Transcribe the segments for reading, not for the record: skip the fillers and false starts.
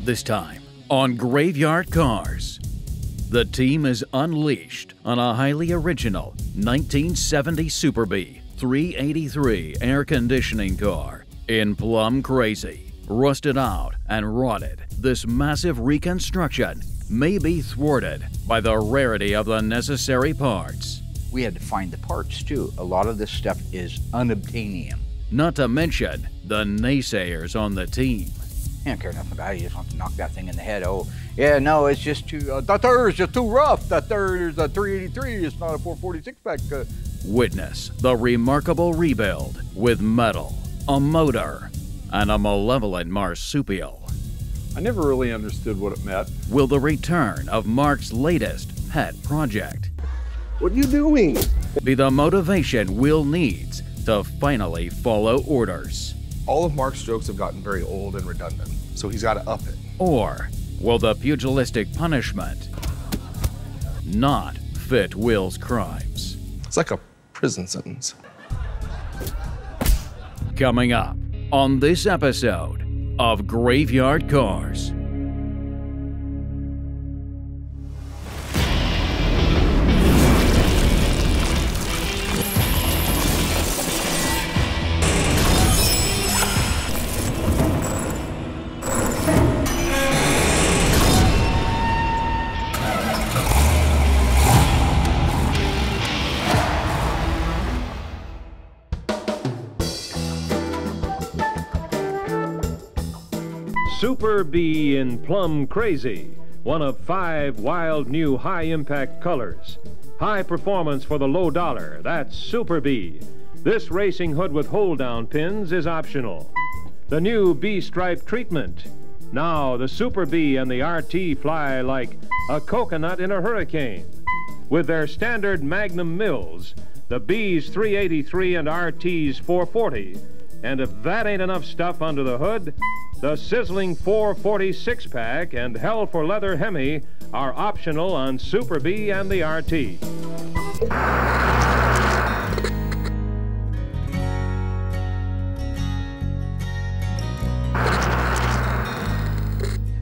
This time on Graveyard Carz, the team is unleashed on a highly original 1970 Super Bee 383 air conditioning car. In plumb crazy, rusted out and rotted, this massive reconstruction may be thwarted by the rarity of the necessary parts. We had to find the parts too. A lot of this stuff is unobtainium. Not to mention the naysayers on the team. You don't care nothing about it. You just want to knock that thing in the head. Oh, yeah, no, it's just too, that third is just too rough. That third is a 383. It's not a 446 pack. Witness the remarkable rebuild with metal, a motor, and a malevolent marsupial. I never really understood what it meant. Will the return of Mark's latest pet project What are you doing? be the motivation Will needs to finally follow orders? All of Mark's jokes have gotten very old and redundant, so he's got to up it. Or will the pugilistic punishment not fit Will's crimes? It's like a prison sentence. Coming up on this episode of Graveyard Carz. Super Bee in Plum Crazy, one of 5 wild new high-impact colors. High performance for the low dollar, that's Super Bee. This racing hood with hold-down pins is optional. The new B-stripe treatment. Now the Super Bee and the RT fly like a coconut in a hurricane. With their standard Magnum mills, the B's 383 and RT's 440. And if that ain't enough stuff under the hood, the sizzling 446 pack and Hell for Leather Hemi are optional on Super Bee and the RT.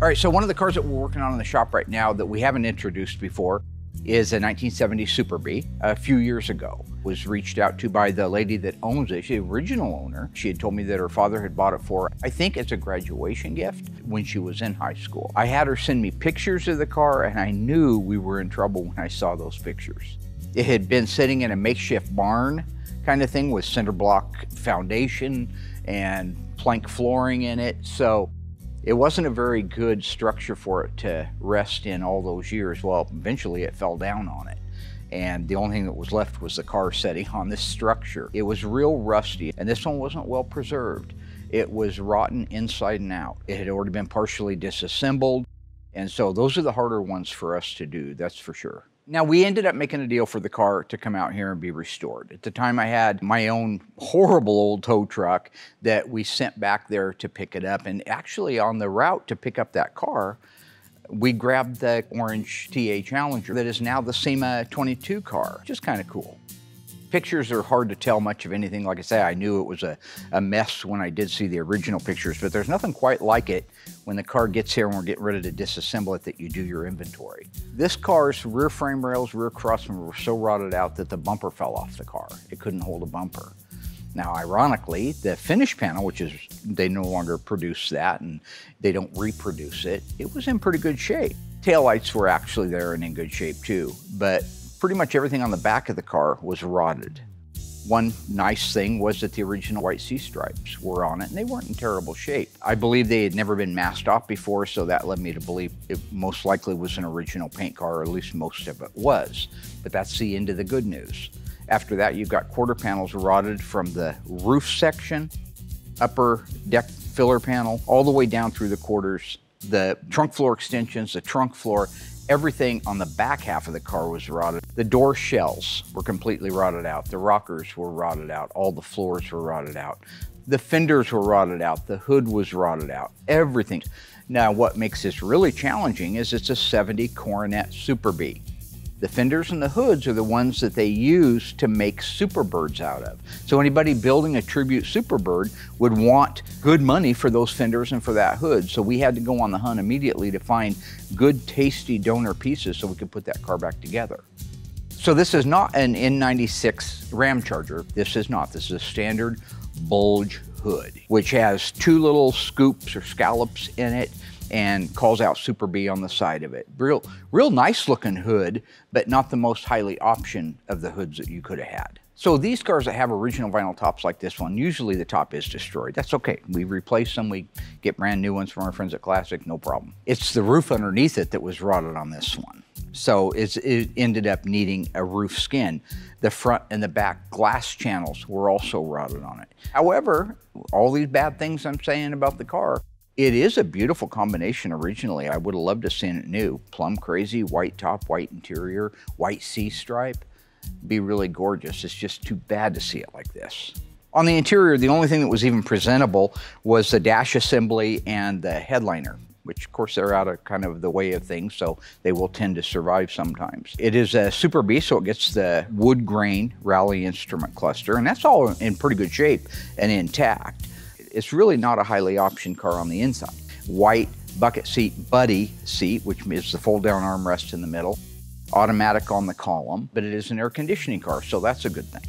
All right, so one of the cars that we're working on in the shop right now that we haven't introduced before is a 1970 Super Bee. A few years ago, was reached out to by the lady that owns it. She's the original owner. She had told me that her father had bought it for her, I think as a graduation gift when she was in high school. I had her send me pictures of the car, and I knew we were in trouble when I saw those pictures. It had been sitting in a makeshift barn kind of thing with cinder block foundation and plank flooring in it. So it wasn't a very good structure for it to rest in all those years. Well, eventually it fell down on it. And the only thing that was left was the car setting on this structure. It was real rusty, and this one wasn't well preserved. It was rotten inside and out. It had already been partially disassembled, and so those are the harder ones for us to do, that's for sure. Now, we ended up making a deal for the car to come out here and be restored. At the time, I had my own horrible old tow truck that we sent back there to pick it up, and actually on the route to pick up that car, we grabbed the orange TA Challenger that is now the SEMA 22 car, which is kind of cool. Pictures are hard to tell much of anything. Like I say, I knew it was a mess when I did see the original pictures, but there's nothing quite like it when the car gets here and we're getting ready to disassemble it that you do your inventory. This car's rear frame rails, rear crossmember were so rotted out that the bumper fell off the car. It couldn't hold a bumper. Now, ironically, the finish panel, which is, they no longer produce that and they don't reproduce it, it was in pretty good shape. Taillights were actually there and in good shape too, but pretty much everything on the back of the car was rotted. One nice thing was that the original white C-stripes were on it and they weren't in terrible shape. I believe they had never been masked off before, so that led me to believe it most likely was an original paint car, or at least most of it was. But that's the end of the good news. After that, you've got quarter panels rotted from the roof section, upper deck filler panel, all the way down through the quarters, the trunk floor extensions, the trunk floor, everything on the back half of the car was rotted. The door shells were completely rotted out. The rockers were rotted out. All the floors were rotted out. The fenders were rotted out. The hood was rotted out. Everything. Now, what makes this really challenging is it's a 70 Coronet Super Bee. The fenders and the hoods are the ones that they use to make Superbirds out of. So anybody building a tribute Superbird would want good money for those fenders and for that hood. So we had to go on the hunt immediately to find good, tasty donor pieces so we could put that car back together. So this is not an N96 Ram Charger. This is not. This is a standard bulge hood, which has 2 little scoops or scallops in it and calls out Super B on the side of it. Real nice looking hood, but not the most highly option of the hoods that you could have had. So these cars that have original vinyl tops like this one, usually the top is destroyed. That's okay. We replace them, we get brand new ones from our friends at Classic, no problem. It's the roof underneath it that was rotted on this one. So it ended up needing a roof skin. The front and the back glass channels were also rotted on it. However, all these bad things I'm saying about the car, it is a beautiful combination originally. I would have loved to have seen it new. Plum crazy, white top, white interior, white C-stripe. Be really gorgeous. It's just too bad to see it like this. On the interior, the only thing that was even presentable was the dash assembly and the headliner, which of course they're out of kind of the way of things, so they will tend to survive sometimes. It is a Super B, so it gets the wood grain rally instrument cluster, and that's all in pretty good shape and intact. It's really not a highly optioned car on the inside. White bucket seat buddy seat, which is the fold down armrest in the middle. Automatic on the column, but it is an air conditioning car, so that's a good thing.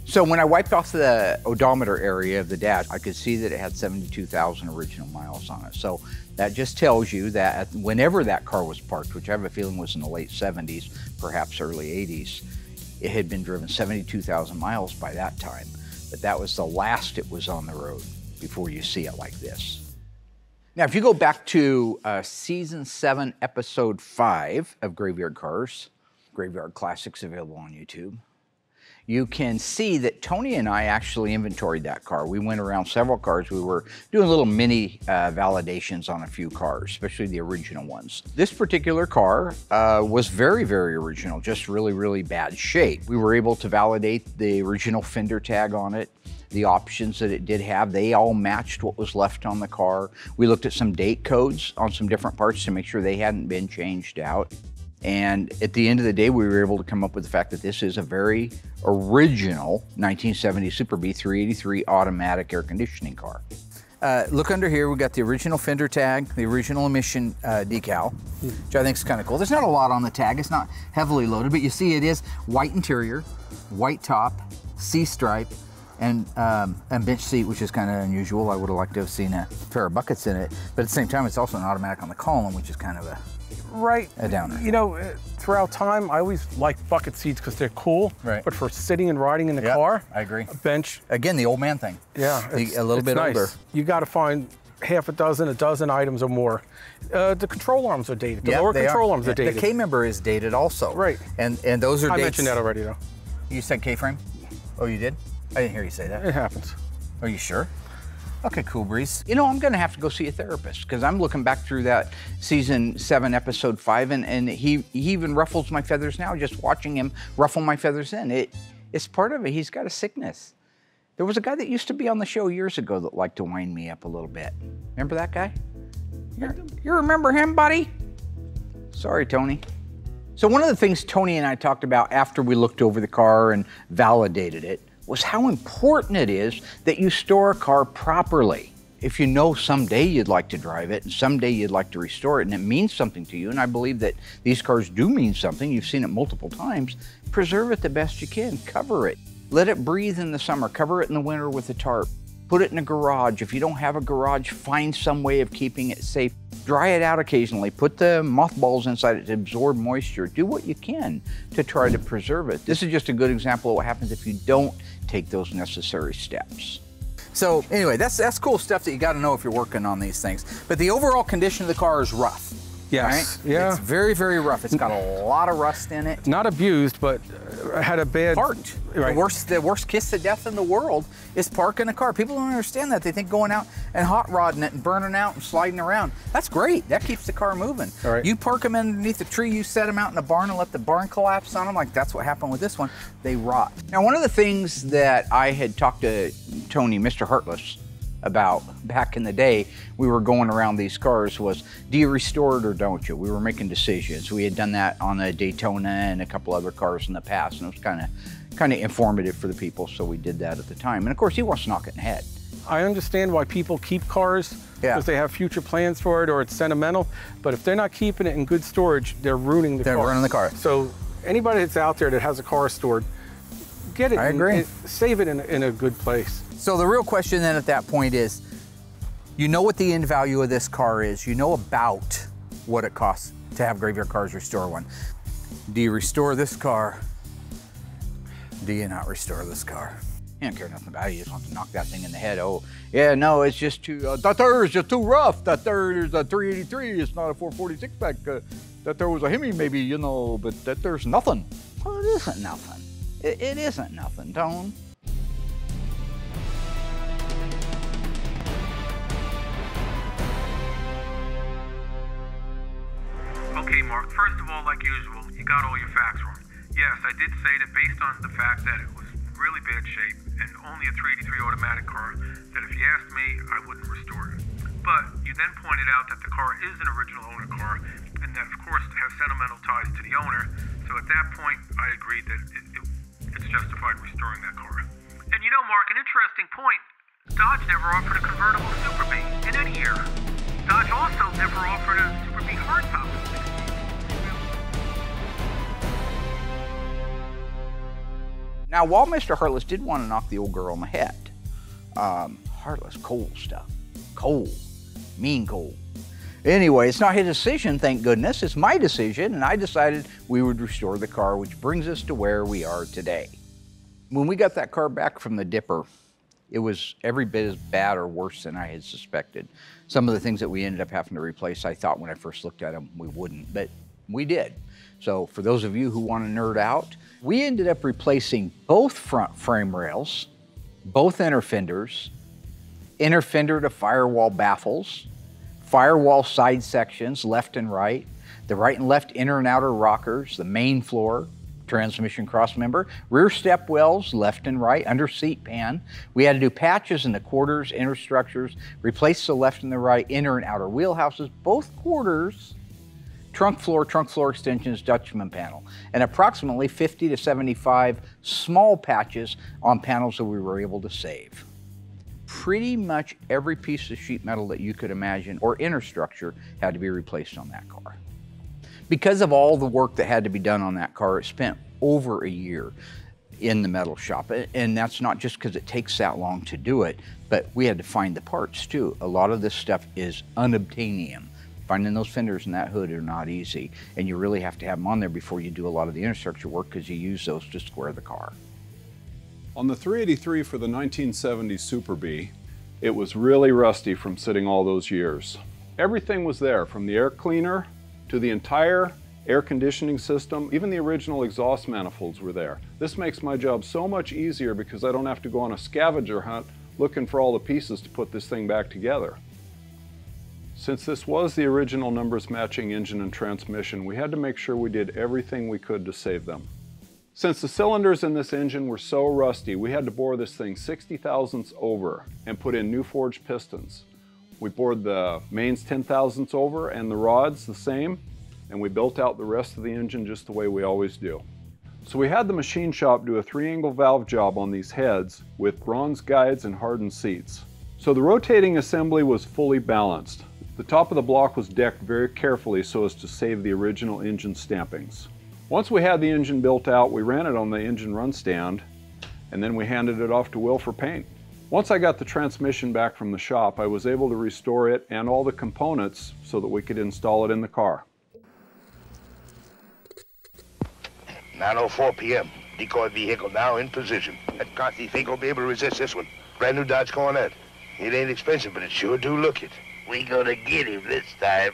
So when I wiped off the odometer area of the dash, I could see that it had 72,000 original miles on it. So that just tells you that whenever that car was parked, which I have a feeling was in the late 70s, perhaps early 80s, it had been driven 72,000 miles by that time. But that was the last it was on the road before you see it like this. Now, if you go back to Season 7, Episode 5 of Graveyard Cars, Graveyard Classics available on YouTube, you can see that Tony and I actually inventoried that car. We went around several cars. We were doing little mini validations on a few cars, especially the original ones. This particular car was very, very original, just really, really bad shape. We were able to validate the original fender tag on it, the options that it did have. They all matched what was left on the car. We looked at some date codes on some different parts to make sure they hadn't been changed out. And at the end of the day, we were able to come up with the fact that this is a very original 1970 Super B 383 automatic air conditioning car. Look under here, we got the original fender tag, the original emission decal, which I think is kind of cool. There's not a lot on the tag, it's not heavily loaded, but you see it is white interior, white top, C-stripe, and bench seat, which is kind of unusual. I would have liked to have seen a pair of buckets in it, but at the same time, it's also an automatic on the column, which is kind of a downer. You know, throughout time, I always like bucket seats because they're cool. Right. But for sitting and riding in the car, I agree. A bench. Again, the old man thing. Yeah, a little bit nice. older. You got to find half a dozen items or more. The control arms are dated. The lower control arms are dated. The K-member is dated also. Right. And those are dates. I mentioned that already, though. You said K-frame? Oh, you did? I didn't hear you say that. It happens. Are you sure? Okay, cool breeze. You know, I'm gonna have to go see a therapist because I'm looking back through that Season 7, Episode 5, and he even ruffles my feathers now, just watching him ruffle my feathers in. It's part of it. He's got a sickness. There was a guy that used to be on the show years ago that liked to wind me up a little bit. Remember that guy? You remember him, buddy? Sorry, Tony. So one of the things Tony and I talked about after we looked over the car and validated it was how important it is that you store a car properly. If you know someday you'd like to drive it and someday you'd like to restore it and it means something to you, and I believe that these cars do mean something, you've seen it multiple times, preserve it the best you can, cover it. Let it breathe in the summer, cover it in the winter with a tarp. Put it in a garage. If you don't have a garage, find some way of keeping it safe. Dry it out occasionally. Put the mothballs inside it to absorb moisture. Do what you can to try to preserve it. This is just a good example of what happens if you don't take those necessary steps. So anyway, that's cool stuff that you got to know if you're working on these things. But the overall condition of the car is rough. Yes. Right? Yeah. It's very, very rough. It's got a lot of rust in it. Not abused, but had a bad Parked. Right. The worst kiss of death in the world is parking a car. People don't understand that. They think going out and hot rodding it and burning out and sliding around, that's great. That keeps the car moving. All right. You park them underneath the tree, you set them out in the barn and let the barn collapse on them, like that's what happened with this one. They rot. Now, one of the things that I had talked to Tony, Mr. Heartless, about back in the day. We were going around these cars was, do you restore it or don't you? We were making decisions. We had done that on a Daytona and a couple other cars in the past, and it was kind of informative for the people, so we did that at the time. And of course, he wants to knock it in the head. I understand why people keep cars, because they have future plans for it or it's sentimental, but if they're not keeping it in good storage, they're ruining the car. They're ruining the car. So anybody that's out there that has a car stored, get it. I agree. Save it in a good place. So the real question then at that point is, you know what the end value of this car is. You know about what it costs to have Graveyard Carz restore one. Do you restore this car? Do you not restore this car? You don't care nothing about it. You just want to knock that thing in the head. Oh, yeah, no, it's just too, that there is just too rough. That there is a 383. It's not a 446 pack. That there was a Hemi maybe, you know, but that there's nothing. Well, it isn't nothing. It isn't nothing, Tone. Okay, Mark, first of all, like usual, you got all your facts wrong. Yes, I did say that based on the fact that it was really bad shape and only a 383 automatic car, that if you asked me, I wouldn't restore it. But you then pointed out that the car is an original owner car and that, of course, it has sentimental ties to the owner. So at that point, I agreed that it's justified restoring that car. And you know, Mark, an interesting point, Dodge never offered a convertible Super B in any year. Dodge also never offered a Super B hardtop. Now, while Mr. Heartless did want to knock the old girl on the head, Heartless, cold stuff. Cold. Mean cold. Anyway, it's not his decision, thank goodness. It's my decision, and I decided we would restore the car, which brings us to where we are today. When we got that car back from the Dipper, it was every bit as bad or worse than I had suspected. Some of the things that we ended up having to replace, I thought when I first looked at them, we wouldn't, but we did. So for those of you who want to nerd out, we ended up replacing both front frame rails, both inner fenders to firewall baffles, firewall side sections, left and right, the right and left inner and outer rockers, the main floor, transmission crossmember, rear step wells, left and right, under seat pan. We had to do patches in the quarters, inner structures, replace the left and the right, inner and outer wheelhouses, both quarters, trunk floor extensions, Dutchman panel, and approximately 50 to 75 small patches on panels that we were able to save. Pretty much every piece of sheet metal that you could imagine or inner structure had to be replaced on that car. Because of all the work that had to be done on that car, it spent over a year in the metal shop. And that's not just because it takes that long to do it, but we had to find the parts too. A lot of this stuff is unobtainium. Finding those fenders in that hood are not easy, and you really have to have them on there before you do a lot of the inner structure work because you use those to square the car. On the 383 for the 1970 Super B, it was really rusty from sitting all those years. Everything was there, from the air cleaner to the entire air conditioning system. Even the original exhaust manifolds were there. This makes my job so much easier because I don't have to go on a scavenger hunt looking for all the pieces to put this thing back together. Since this was the original numbers matching engine and transmission, we had to make sure we did everything we could to save them. Since the cylinders in this engine were so rusty, we had to bore this thing 60 thousandths over and put in new forged pistons. We bored the mains 10 thousandths over and the rods the same, and we built out the rest of the engine just the way we always do. So we had the machine shop do a 3-angle valve job on these heads with bronze guides and hardened seats. So the rotating assembly was fully balanced. The top of the block was decked very carefully so as to save the original engine stampings. Once we had the engine built out, we ran it on the engine run stand, and then we handed it off to Will for paint. Once I got the transmission back from the shop, I was able to restore it and all the components so that we could install it in the car. 9:04 p.m. Decoy vehicle now in position. That car thief ain't gonna be able to resist this one. Brand new Dodge Coronet. It ain't expensive, but it sure do look it. We gonna get him this time.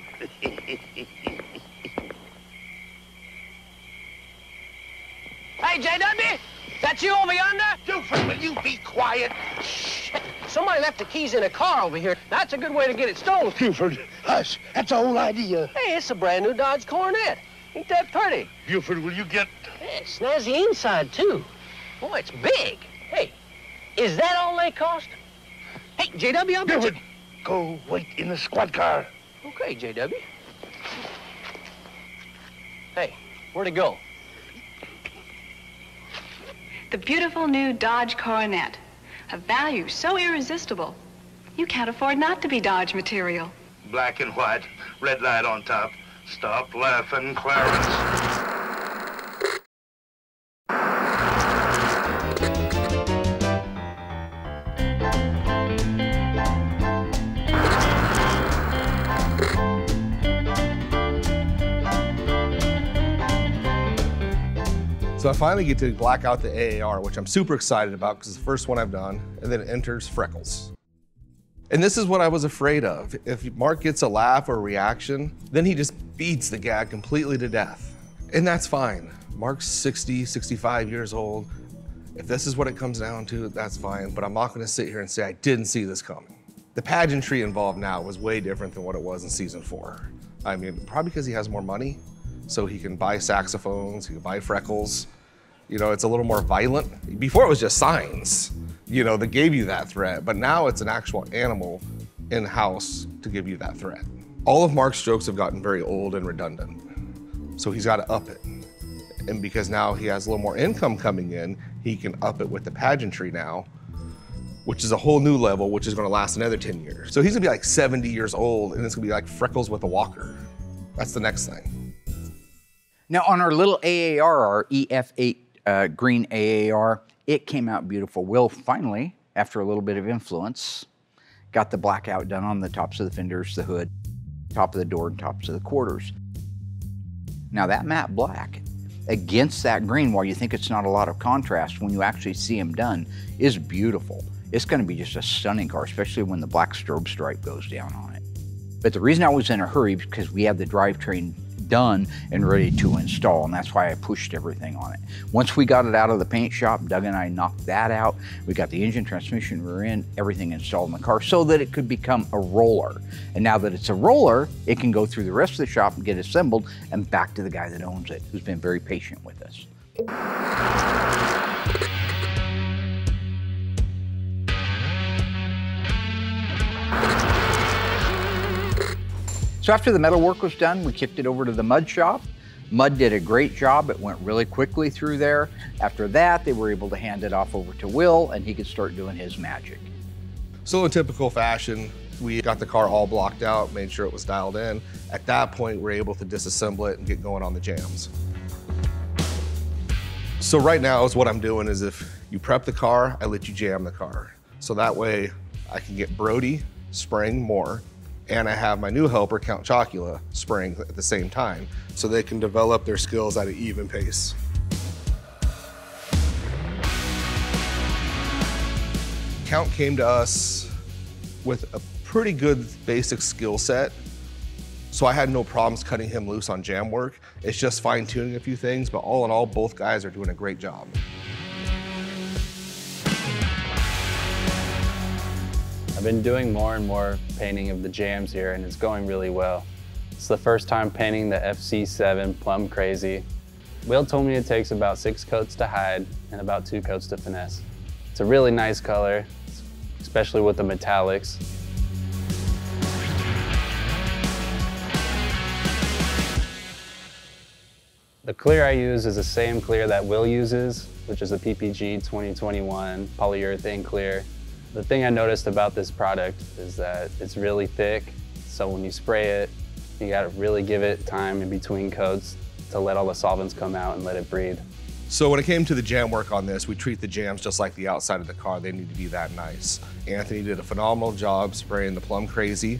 Hey, JW, that you over yonder? Buford, will you be quiet? Shit. Somebody left the keys in a car over here. That's a good way to get it stolen. Buford, hush. That's the whole idea. Hey, it's a brand new Dodge Coronet. Ain't that pretty? Buford, will you get... Hey, it's snazzy inside, too. Boy, it's big. Hey, is that all they cost? Hey, JW, I'll bet you. Go wait in the squad car. Okay, JW. Hey, where'd it go? The beautiful new Dodge Coronet. A value so irresistible, you can't afford not to be Dodge material. Black and white, red light on top. Stop laughing, Clarence. So I finally get to black out the AAR, which I'm super excited about because it's the first one I've done, and then it enters Freckles. And this is what I was afraid of. If Mark gets a laugh or a reaction, then he just beats the gag completely to death. And that's fine. Mark's 60, 65 years old. If this is what it comes down to, that's fine, but I'm not gonna sit here and say I didn't see this coming. The pageantry involved now was way different than what it was in season 4. I mean, probably because he has more money, so he can buy saxophones, he can buy Freckles. You know, it's a little more violent. Before it was just signs, you know, that gave you that threat, but now it's an actual animal in-house to give you that threat. All of Mark's jokes have gotten very old and redundant, so he's got to up it. And because now he has a little more income coming in, he can up it with the pageantry now, which is a whole new level, which is gonna last another 10 years. So he's gonna be like 70 years old, and it's gonna be like Freckles with a walker. That's the next thing. Now on our little AAR, our EF8 green AAR, it came out beautiful. Will finally, after a little bit of influence, got the blackout done on the tops of the fenders, the hood, top of the door, and tops of the quarters. Now that matte black against that green, while you think it's not a lot of contrast, when you actually see them done, is beautiful. It's gonna be just a stunning car, especially when the black strobe stripe goes down on it. But the reason I was in a hurry is because we had the drivetrain done and ready to install, and that's why I pushed everything on it. Once we got it out of the paint shop, Doug and I knocked that out. We got the engine, transmission, rear end, everything installed in the car so that it could become a roller. And now that it's a roller, it can go through the rest of the shop and get assembled and back to the guy that owns it, who's been very patient with us. So after the metal work was done, we kicked it over to the mud shop. Mud did a great job. It went really quickly through there. After that, they were able to hand it off over to Will, and he could start doing his magic. So in typical fashion, we got the car all blocked out, made sure it was dialed in. At that point, we're able to disassemble it and get going on the jams. So right now is what I'm doing is if you prep the car, I let you jam the car. So that way I can get Brody spraying more, and I have my new helper, Count Chocula, spraying at the same time, so they can develop their skills at an even pace. Count came to us with a pretty good basic skill set, so I had no problems cutting him loose on jam work. It's just fine-tuning a few things, but all in all, both guys are doing a great job. I've been doing more and more painting of the jams here, and it's going really well. It's the first time painting the FC7 Plum Crazy. Will told me it takes about 6 coats to hide and about 2 coats to finesse. It's a really nice color, especially with the metallics. The clear I use is the same clear that Will uses, which is a PPG 2021 polyurethane clear. The thing I noticed about this product is that it's really thick, so when you spray it, you gotta really give it time in between coats to let all the solvents come out and let it breathe. So when it came to the jam work on this, we treat the jams just like the outside of the car. They need to be that nice. Anthony did a phenomenal job spraying the Plum Crazy.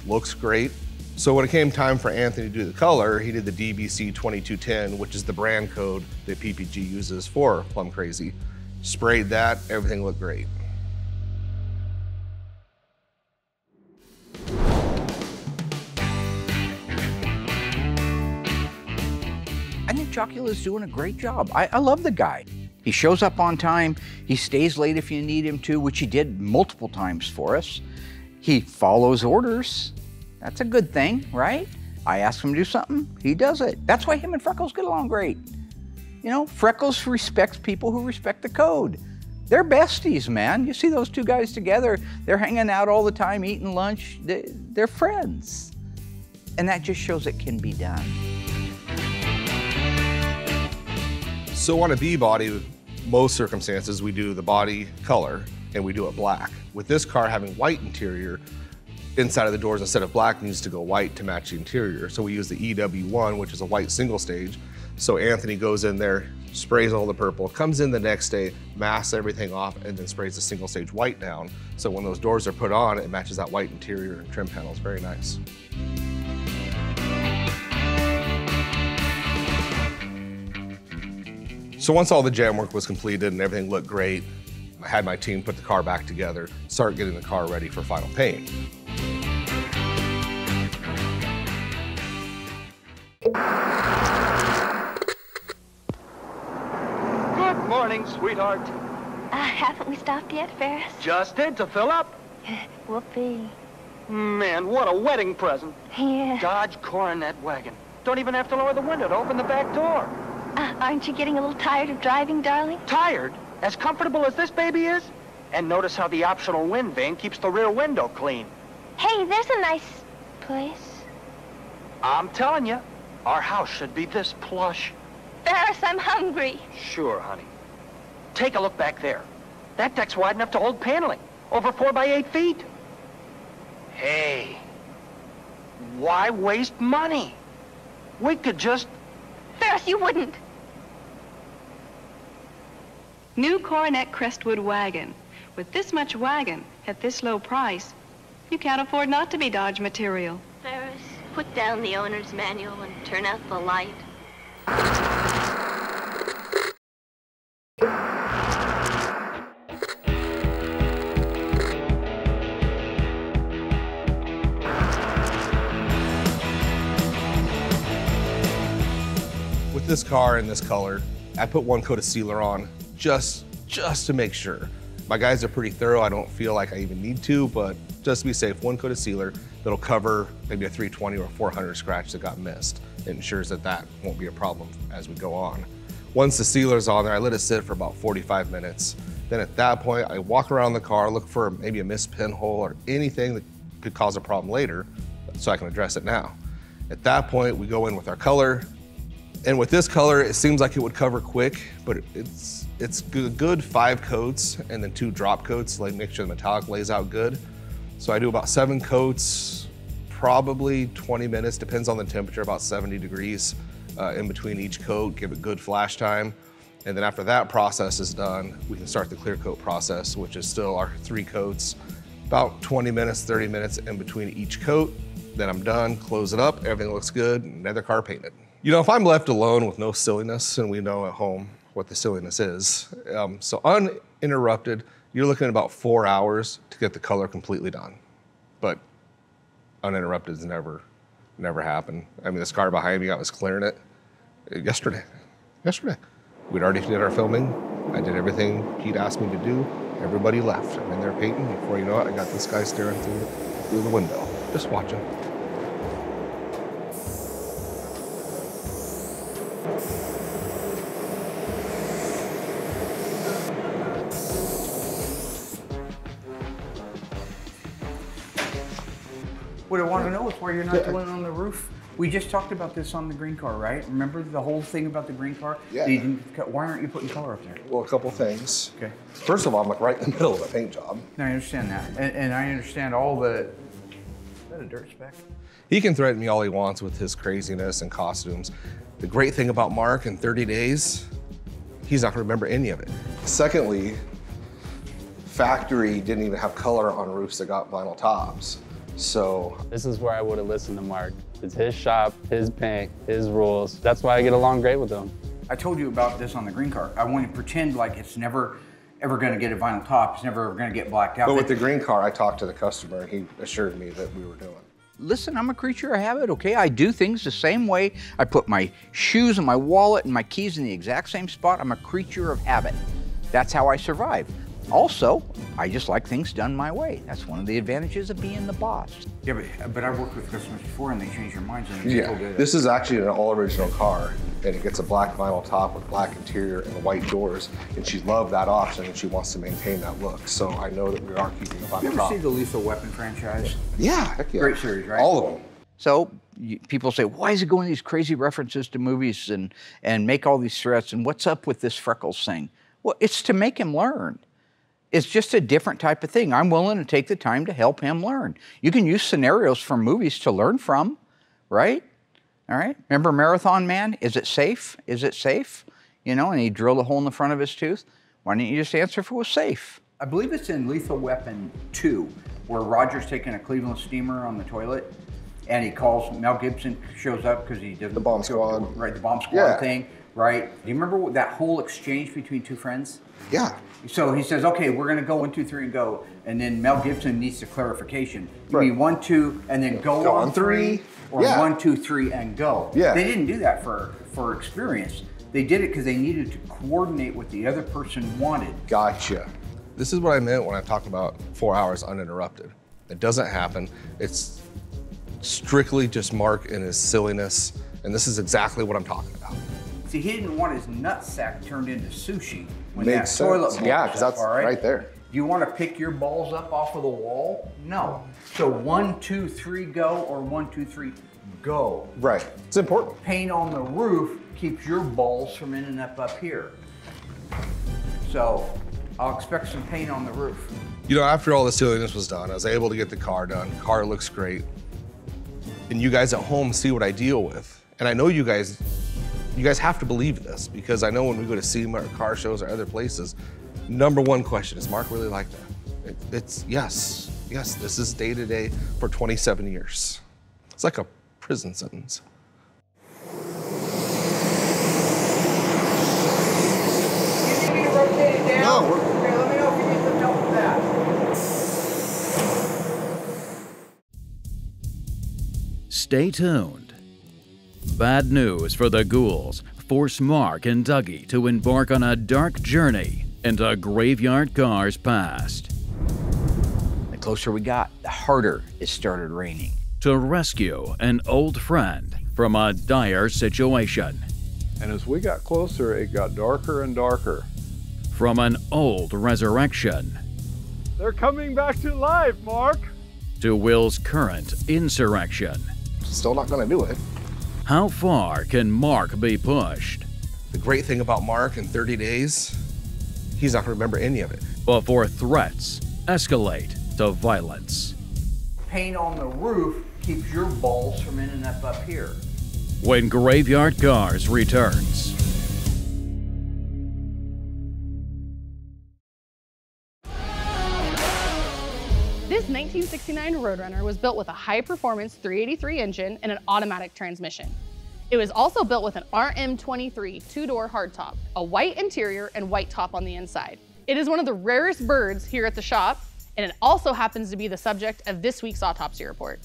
Looks great. So when it came time for Anthony to do the color, he did the DBC 2210, which is the brand code that PPG uses for Plum Crazy. Sprayed that, everything looked great. I think Chocula's doing a great job. I love the guy. He shows up on time. He stays late if you need him to, which he did multiple times for us. He follows orders. That's a good thing, right? I ask him to do something, he does it. That's why him and Freckles get along great. You know, Freckles respects people who respect the code. They're besties, man. You see those two guys together, they're hanging out all the time, eating lunch. They're friends. And that just shows it can be done. So on a B body, most circumstances, we do the body color and we do it black. With this car having white interior, inside of the doors instead of black needs to go white to match the interior. So we use the EW1, which is a white single stage. So Anthony goes in there, sprays all the purple, comes in the next day, masks everything off, and then sprays the single stage white down. So when those doors are put on, it matches that white interior and trim panels. Very nice. So once all the jam work was completed and everything looked great, I had my team put the car back together, start getting the car ready for final paint. Good morning, sweetheart. Haven't we stopped yet, Ferris? Just did to fill up. Whoopee. Man, what a wedding present. Yeah. Dodge Coronet wagon. Don't even have to lower the window to open the back door. Aren't you getting a little tired of driving, darling? Tired? As comfortable as this baby is? And notice how the optional wind vane keeps the rear window clean. Hey, there's a nice place. I'm telling you, our house should be this plush. Ferris, I'm hungry. Sure, honey. Take a look back there. That deck's wide enough to hold paneling. Over 4 by 8 feet. Hey, why waste money? We could just... Ferris, you wouldn't. New Coronet Crestwood wagon. With this much wagon at this low price, you can't afford not to be Dodge material. Ferris, put down the owner's manual and turn out the light. With this car in this color, I put 1 coat of sealer on just to make sure. My guys are pretty thorough. I don't feel like I even need to, but just to be safe, 1 coat of sealer that'll cover maybe a 320 or 400 scratch that got missed. It ensures that that won't be a problem as we go on. Once the sealer's on there, I let it sit for about 45 minutes. Then at that point, I walk around the car, look for maybe a missed pinhole or anything that could cause a problem later so I can address it now. At that point, we go in with our color. And with this color, it seems like it would cover quick, but it's a good 5 coats and then 2 drop coats, like make sure the metallic lays out good. So I do about 7 coats, probably 20 minutes, depends on the temperature, about 70 degrees in between each coat, give it good flash time. And then after that process is done, we can start the clear coat process, which is still our 3 coats, about 20 minutes, 30 minutes in between each coat. Then I'm done, close it up, everything looks good, another car painted. You know, if I'm left alone with no silliness, and we know at home what the silliness is, so uninterrupted, you're looking at about 4 hours to get the color completely done. But uninterrupted has never happened. I mean, this car behind me, I was clearing it yesterday. We'd already did our filming. I did everything Pete asked me to do. Everybody left. I'm in there painting. Before you know it, I got this guy staring through the window, just watching. What I want to know is why you're not doing it on the roof. We just talked about this on the green car, right? Remember the whole thing about the green car? Yeah. Why aren't you putting color up there? Well, a couple things. Okay. First of all, I'm like right in the middle of a paint job. No, I understand that. And I understand all the... Is that a dirt speck? He can threaten me all he wants with his craziness and costumes. The great thing about Mark, in 30 days, he's not gonna remember any of it. Secondly, factory didn't even have color on roofs that got vinyl tops. So this is where I would have listened to Mark. It's his shop, his paint, his rules. That's why I get along great with him. I told you about this on the green car. I want to pretend like it's never ever going to get a vinyl top. It's never ever going to get blacked out. But with the green car, I talked to the customer and he assured me that we were doing. Listen, I'm a creature of habit, okay? I do things the same way. I put my shoes and my wallet and my keys in the exact same spot. I'm a creature of habit. That's how I survive. Also, I just like things done my way. That's one of the advantages of being the boss. Yeah, but I've worked with customers before and they change their minds. And Yeah, this is actually an all-original car, and it gets a black vinyl top with black interior and white doors, and she loved that option and she wants to maintain that look. So I know that we are keeping the vinyl top. You ever see the Lethal Weapon franchise? Yeah, heck yeah. Great series, right? All of them. So people say, why is it going these crazy references to movies and make all these threats, and what's up with this Freckles thing? Well, it's to make him learn. It's just a different type of thing. I'm willing to take the time to help him learn. You can use scenarios from movies to learn from, right? All right. Remember Marathon Man? Is it safe? Is it safe? You know, and he drilled a hole in the front of his tooth. Why didn't you just answer if it was safe? I believe it's in Lethal Weapon 2, where Roger's taking a Cleveland steamer on the toilet, and he calls, Mel Gibson shows up because he doesn't... The bomb squad. Right, the bomb squad thing, right? Do you remember that whole exchange between two friends? Yeah. So he says, okay, we're going to go 1, 2, 3 and go. And then Mel Gibson needs the clarification. You mean 1, 2 and then go on 3? Or 1, 2, 3 and go. Yeah. They didn't do that for experience. They did it because they needed to coordinate what the other person wanted. Gotcha. This is what I meant when I talked about 4 hours uninterrupted. It doesn't happen. It's strictly just Mark and his silliness. And this is exactly what I'm talking about. See, he didn't want his nutsack turned into sushi when Makes that toilet sense. bowl Yeah, was because up, that's all right? right there. Do you want to pick your balls up off of the wall? No. So 1, 2, 3 go, or 1, 2, 3 go. Right. It's important. Paint on the roof keeps your balls from ending up here. So I'll expect some paint on the roof. You know, after all the silliness was done, I was able to get the car done. Car looks great. And you guys at home see what I deal with. And I know you guys have to believe this, because I know when we go to SEMA or car shows or other places, #1 question, is Mark really like that? It's yes, this is day to day for 27 years. It's like a prison sentence. You need me to rotate it down? No, okay, let me know if you need some help with that. Stay tuned. Bad news for the ghouls force Mark and Dougie to embark on a dark journey into Graveyard Car's past. The closer we got, the harder it started raining. To rescue an old friend from a dire situation. And as we got closer, it got darker and darker. From an old resurrection. They're coming back to life, Mark! To Will's current insurrection. Still not gonna do it. How far can Mark be pushed? The great thing about Mark, in 30 days, he's not gonna remember any of it. Before threats escalate to violence. Paint on the roof keeps your balls from ending up here. When Graveyard Car's returns. This 1969 Roadrunner was built with a high-performance 383 engine and an automatic transmission. It was also built with an RM23 two-door hardtop, a white interior and white top on the inside. It is one of the rarest birds here at the shop, and it also happens to be the subject of this week's autopsy report.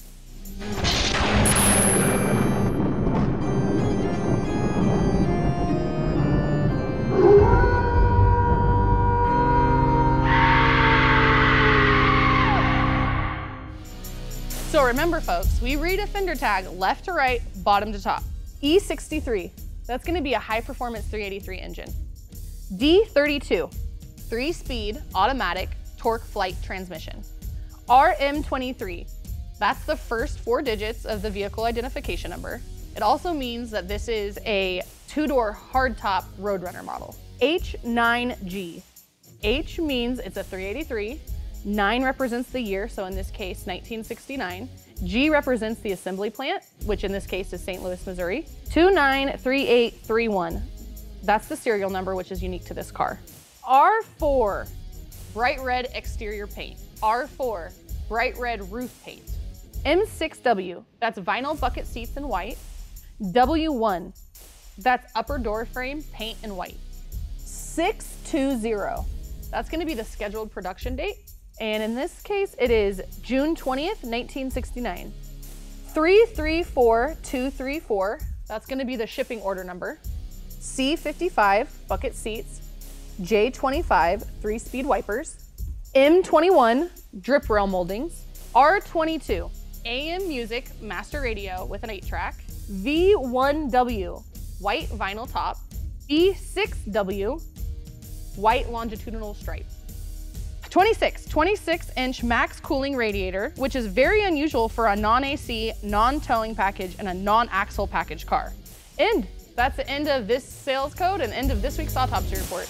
So remember folks, we read a fender tag left to right, bottom to top. E63, that's gonna be a high performance 383 engine. D32, 3-speed automatic torque flight transmission. RM23, that's the first 4 digits of the vehicle identification number. It also means that this is a 2-door hardtop Roadrunner model. H9G, H means it's a 383, 9 represents the year, so in this case, 1969. G represents the assembly plant, which in this case is St. Louis, Missouri. 293831, that's the serial number, which is unique to this car. R4, bright red exterior paint. R4, bright red roof paint. M6W, that's vinyl bucket seats in white. W1, that's upper door frame paint in white. 620, that's gonna be the scheduled production date. And in this case, it is June 20th, 1969. 334234, that's gonna be the shipping order number. C55, bucket seats. J25 3-speed wipers, M21 drip rail moldings, R22 AM music master radio with an 8-track, V1W white vinyl top, B6W white longitudinal stripe. 26-inch max cooling radiator, which is very unusual for a non-AC, non-towing package and a non-axle package car. And that's the end of this sales code and end of this week's autopsy report.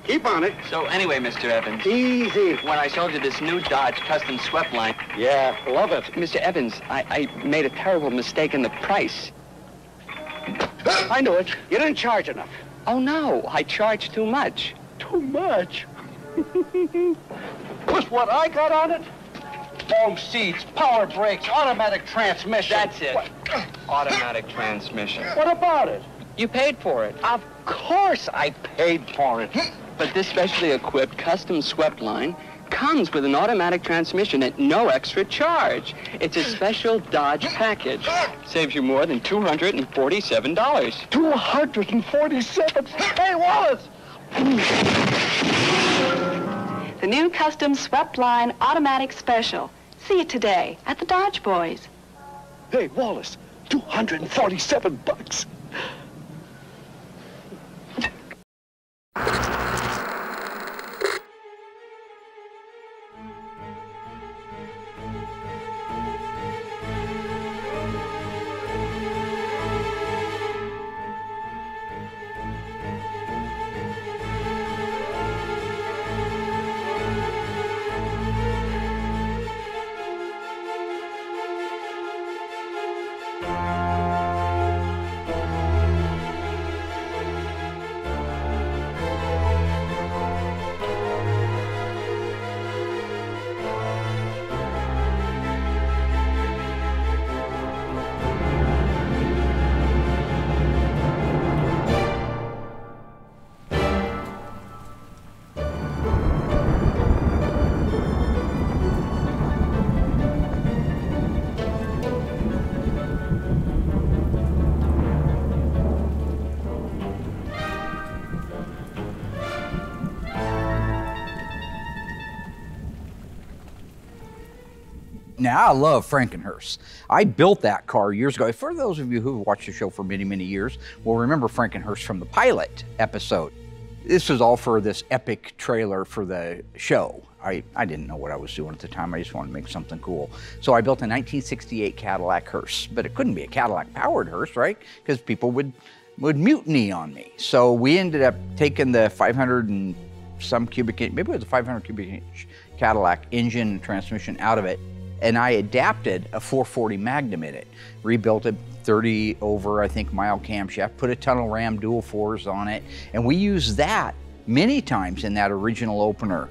Keep on it. So anyway, Mr. Evans. Easy. When I showed you this new Dodge custom swept line. Yeah, love it. Mr. Evans, I made a terrible mistake in the price. I know it. You didn't charge enough. Oh no, I charged too much. Too much? With what I got on it? Foam seats, power brakes, automatic transmission. That's it. What? Automatic transmission. What about it? You paid for it. Of course I paid for it. But this specially equipped custom swept line comes with an automatic transmission at no extra charge. It's a special Dodge package. Saves you more than $247. $247? Hey, Wallace! The new custom swept line automatic special. See it today at the Dodge Boys. Hey, Wallace, $247. Now, I love Frankenhurst. I built that car years ago. For those of you who have watched the show for many, many years, will remember Frankenhurst from the pilot episode. This was all for this epic trailer for the show. I didn't know what I was doing at the time. I just wanted to make something cool. So I built a 1968 Cadillac hearse, but it couldn't be a Cadillac-powered hearse, right? Because people would mutiny on me. So we ended up taking the 500 and some cubic inch, maybe it was a 500 cubic inch Cadillac engine and transmission out of it, and I adapted a 440 Magnum in it, rebuilt a 30 over, I think, mile camshaft, put a tunnel ram dual fours on it, and we used that many times in that original opener,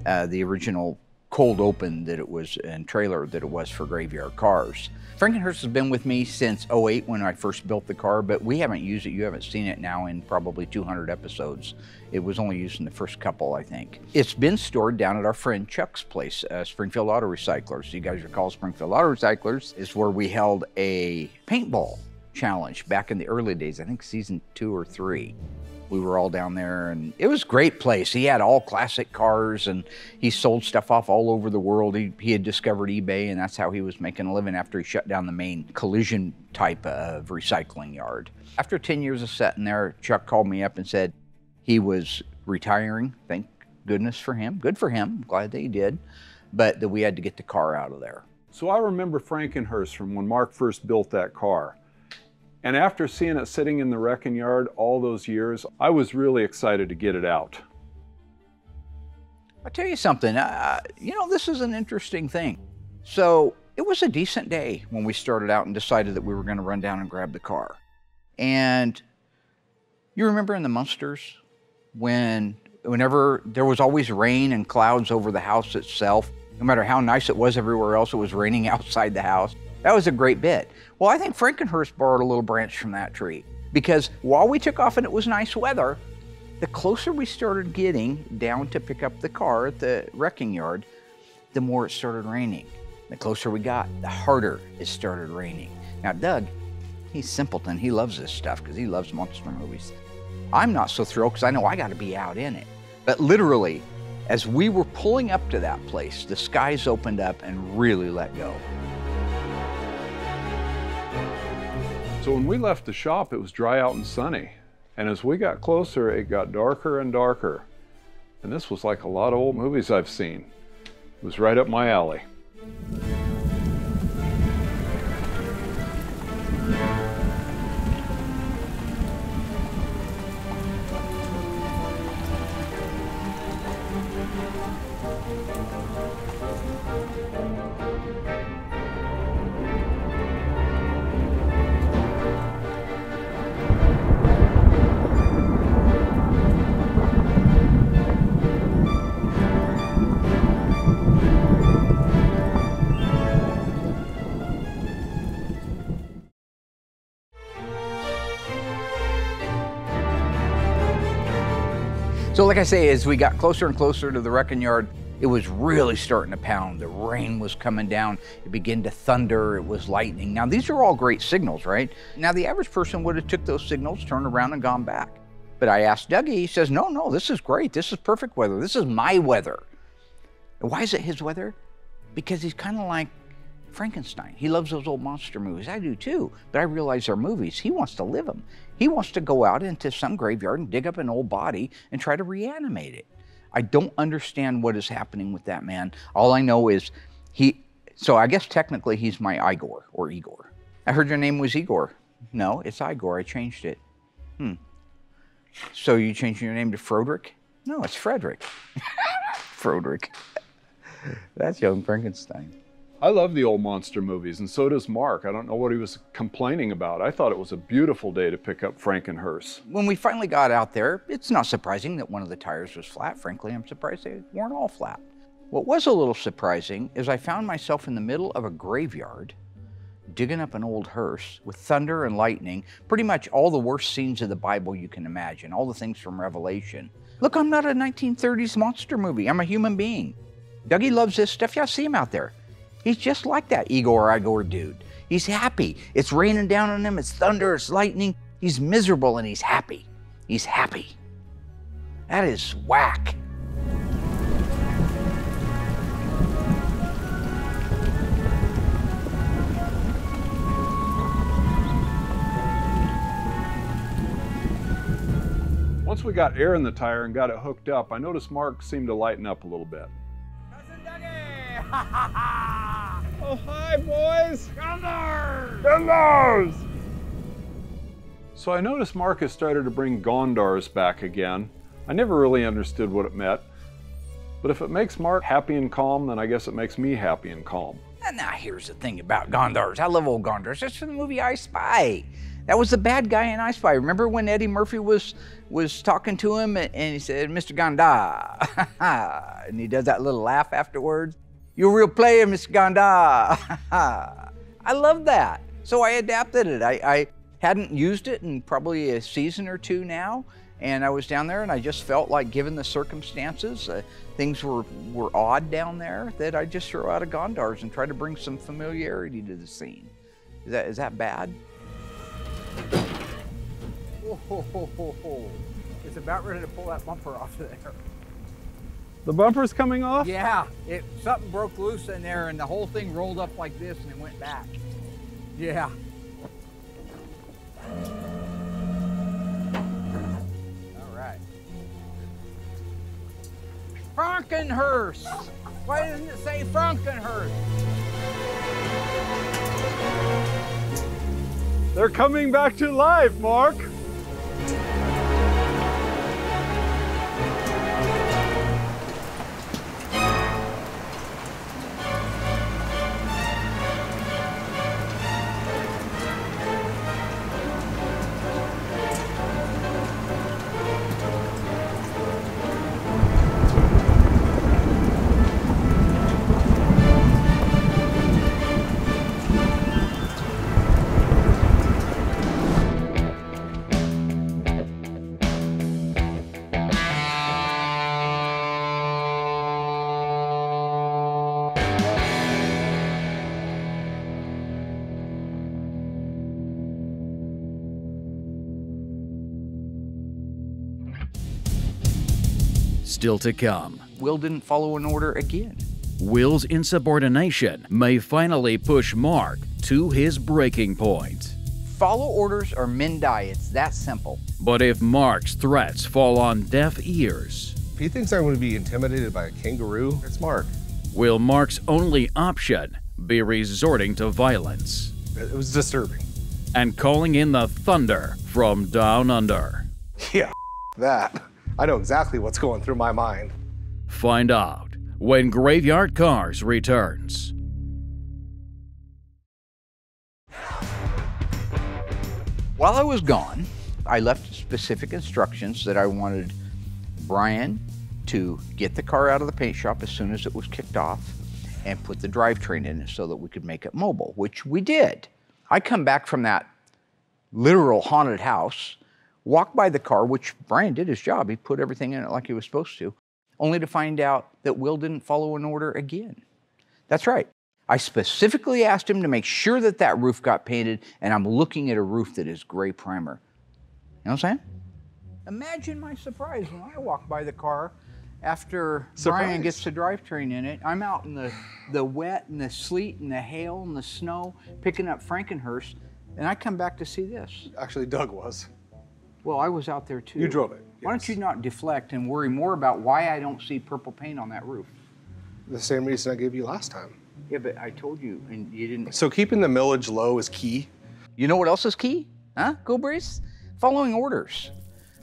the original cold open that it was and trailer that it was for Graveyard Carz. Frankenhurst has been with me since '08 when I first built the car, but we haven't used it. You haven't seen it now in probably 200 episodes. It was only used in the first couple, I think. It's been stored down at our friend Chuck's place, Springfield Auto Recyclers. You guys recall Springfield Auto Recyclers is where we held a paintball challenge back in the early days, I think season 2 or 3. We were all down there, and it was a great place. He had all classic cars, and he sold stuff off all over the world. He had discovered eBay, and that's how he was making a living after he shut down the main collision type of recycling yard. After 10 years of sitting there, Chuck called me up and said he was retiring. Thank goodness for him. Good for him. Glad that he did. But that we had to get the car out of there. So I remember Frankenhurst from when Mark first built that car. And after seeing it sitting in the wrecking yard all those years, I was really excited to get it out. I'll tell you something, you know, this is an interesting thing. So it was a decent day when we started out and decided that we were going to run down and grab the car. And you remember in the Munsters, whenever there was always rain and clouds over the house itself, no matter how nice it was everywhere else, it was raining outside the house. That was a great bit. Well, I think Frankenhurst borrowed a little branch from that tree, because while we took off and it was nice weather, the closer we started getting down to pick up the car at the wrecking yard, the more it started raining. The closer we got, the harder it started raining. Now, Doug, he's simpleton. He loves this stuff because he loves monster movies. I'm not so thrilled because I know I got to be out in it. But literally, as we were pulling up to that place, the skies opened up and really let go. So when we left the shop, it was dry out and sunny. And as we got closer, it got darker and darker. And this was like a lot of old movies I've seen. It was right up my alley. So like I say, as we got closer and closer to the wrecking yard, it was really starting to pound. The rain was coming down. It began to thunder. It was lightning. Now, these are all great signals, right? Now, the average person would have took those signals, turned around, and gone back. But I asked Dougie, he says, no, this is great. This is perfect weather. This is my weather. And why is it his weather? Because he's kind of like Frankenstein. He loves those old monster movies. I do too, but I realize they're movies. He wants to live them. He wants to go out into some graveyard and dig up an old body and try to reanimate it. I don't understand what is happening with that man. All I know is so I guess technically he's my Igor or Igor. I heard your name was Igor. No, it's Igor. I changed it. So you changed your name to Frederick? No, it's Frederick. Frederick. That's young Frankenstein. I love the old monster movies, and so does Mark. I don't know what he was complaining about. I thought it was a beautiful day to pick up Frankenhearse. When we finally got out there, it's not surprising that one of the tires was flat. Frankly, I'm surprised they weren't all flat. What was a little surprising is I found myself in the middle of a graveyard, digging up an old hearse with thunder and lightning, pretty much all the worst scenes of the Bible you can imagine, all the things from Revelation. Look, I'm not a 1930s monster movie. I'm a human being. Dougie loves this stuff. Y'all see him out there. He's just like that Igor dude. He's happy. It's raining down on him. It's thunder. It's lightning. He's miserable and he's happy. He's happy. That is whack. Once we got air in the tire and got it hooked up, I noticed Mark seemed to lighten up a little bit. Oh, hi, boys! Gondars! Gondars! So I noticed Marcus started to bring Gondars back again. I never really understood what it meant. But if it makes Mark happy and calm, then I guess it makes me happy and calm. And now here's the thing about Gondars. I love old Gondars. That's from the movie I Spy. That was the bad guy in I Spy. Remember when Eddie Murphy was talking to him and he said, Mr. Gondar, and he does that little laugh afterwards? You're a real player, Mr. Gondar. I love that. So I adapted it. I hadn't used it in probably a season or two now, and I was down there and I just felt like, given the circumstances, things were odd down there, that I just throw out a Gondars and try to bring some familiarity to the scene. Is that bad? It's about ready to pull that bumper off of there. The bumper's coming off? Yeah, something broke loose in there and the whole thing rolled up like this and it went back. Yeah. All right. Frankenhearse. Why doesn't it say Frankenhearse? They're coming back to life, Mark. still to come. Will didn't follow an order again. Will's insubordination may finally push Mark to his breaking point. Follow orders or men die. It's that simple. But if Mark's threats fall on deaf ears, if he thinks I'm going to be intimidated by a kangaroo, it's Mark. Will Mark's only option be resorting to violence? It was disturbing. And calling in the thunder from down under. Yeah, that. I know exactly what's going through my mind. Find out when Graveyard Carz returns. While I was gone, I left specific instructions that I wanted Brian to get the car out of the paint shop as soon as it was kicked off and put the drivetrain in it so that we could make it mobile, which we did. I come back from that literal haunted house, walk by the car, which Brian did his job. He put everything in it like he was supposed to, only to find out that Will didn't follow an order again. That's right. I specifically asked him to make sure that that roof got painted, and I'm looking at a roof that is gray primer. You know what I'm saying? Imagine my surprise when I walk by the car after Brian gets the drivetrain in it. I'm out in the wet and the sleet and the hail and the snow picking up Frankenhurst, and I come back to see this. Actually, Doug was. Well, I was out there too. You drove it. Why don't you not deflect and worry more about why I don't see purple paint on that roof? The same reason I gave you last time. Yeah, but I told you and you didn't. So keeping the millage low is key. You know what else is key? Huh? Go Brace? Following orders.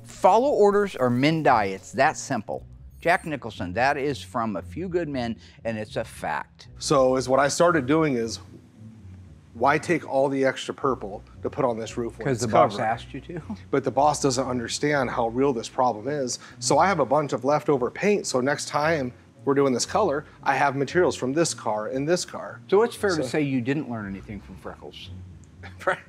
Follow orders or men die. It's that simple. Jack Nicholson, that is from A Few Good Men, and it's a fact. So what I started doing is, why take all the extra purple to put on this roof when it's covered? Because the boss asked you to. But the boss doesn't understand how real this problem is. So I have a bunch of leftover paint, so next time we're doing this color, I have materials from this car and this car. So it's fair to say you didn't learn anything from Freckles.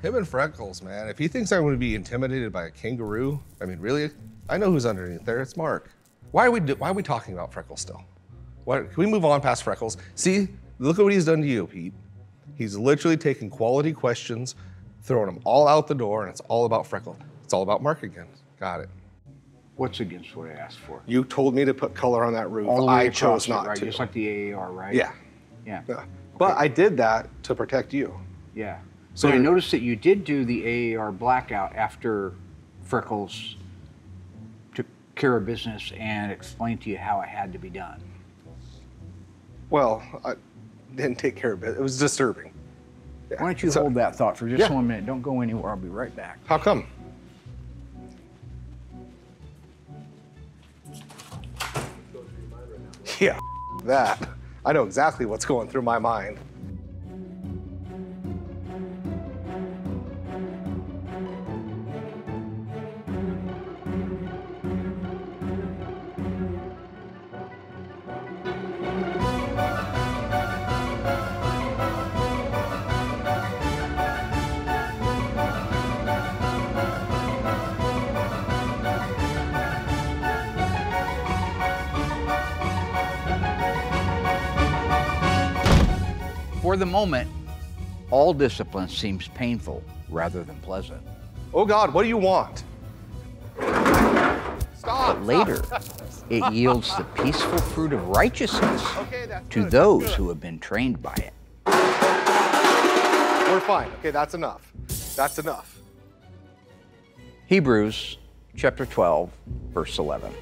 Him and Freckles, man. If he thinks I'm going to be intimidated by a kangaroo, I mean, really? I know who's underneath there. It's Mark. Why are we talking about Freckles still? Can we move on past Freckles? See, look at what he's done to you, Pete. He's literally taken quality questions, throwing them all out the door, and it's all about Freckles. It's all about Mark again. Got it. What's against what I asked for? You told me to put color on that roof. All the way I chose not right? to. Just like the AAR, right? Yeah. Yeah. But I did that to protect you. Yeah. So I noticed that you did do the AAR blackout after Freckles took care of business and explained to you how it had to be done. Well, I didn't take care of it. It was disturbing. Yeah. Why don't you hold that thought for just 1 minute? Don't go anywhere. I'll be right back. How come? Yeah, that. I know exactly what's going through my mind. For the moment, all discipline seems painful rather than pleasant. Oh God, what do you want? But later, it yields the peaceful fruit of righteousness to those who have been trained by it. We're fine. Okay, that's enough. That's enough. Hebrews chapter 12, verse 11.